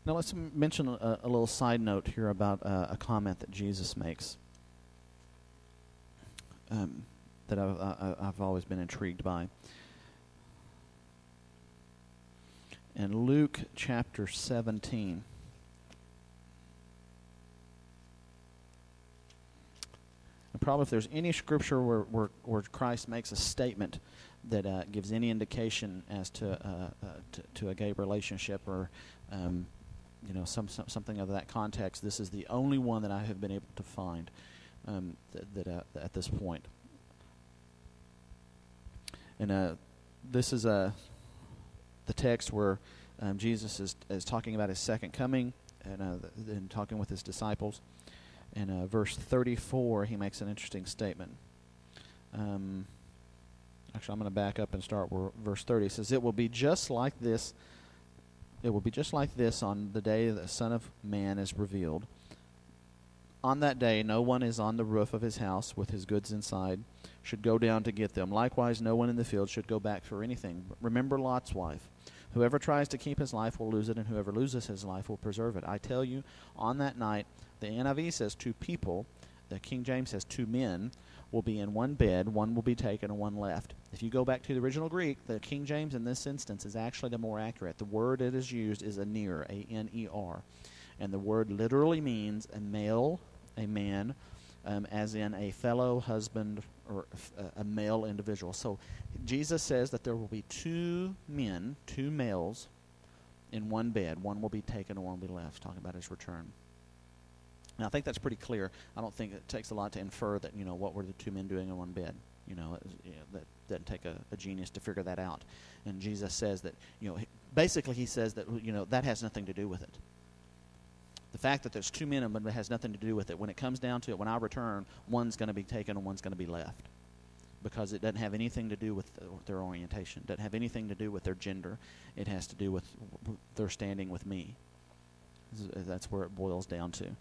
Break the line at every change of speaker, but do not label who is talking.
Now let's mention a little side note here about a comment that Jesus makes that I've always been intrigued by. In Luke chapter 17, and probably if there's any scripture where Christ makes a statement that gives any indication as to a gay relationship or something of that context, this is the only one that I have been able to find that at this point. And this is the text where Jesus is talking about his second coming and talking with his disciples. In verse 34, he makes an interesting statement. Actually, I'm going to back up and start where verse 30. It says, "It will be just like this. It will be just like this on the day the Son of Man is revealed. On that day, no one is on the roof of his house with his goods inside should go down to get them. Likewise, no one in the field should go back for anything. Remember Lot's wife. Whoever tries to keep his life will lose it, and whoever loses his life will preserve it. I tell you, on that night," the NIV says 2 people, the King James says 2 men, "will be in one bed, one will be taken and one left." If you go back to the original Greek, the King James in this instance is actually the more accurate. The word that is used is aner, A-N-E-R. And the word literally means a male, a man, as in a fellow husband or a male individual. So Jesus says that there will be 2 men, 2 males in one bed. One will be taken and one will be left, talking about his return. Now, I think that's pretty clear. I don't think it takes a lot to infer that, what were the 2 men doing in one bed. That doesn't take a genius to figure that out. And Jesus says that, basically he says that, that has nothing to do with it. The fact that there's 2 men in it has nothing to do with it. When it comes down to it, when I return, one's going to be taken and one's going to be left. Because it doesn't have anything to do with their orientation. It doesn't have anything to do with their gender. It has to do with their standing with me. That's where it boils down to.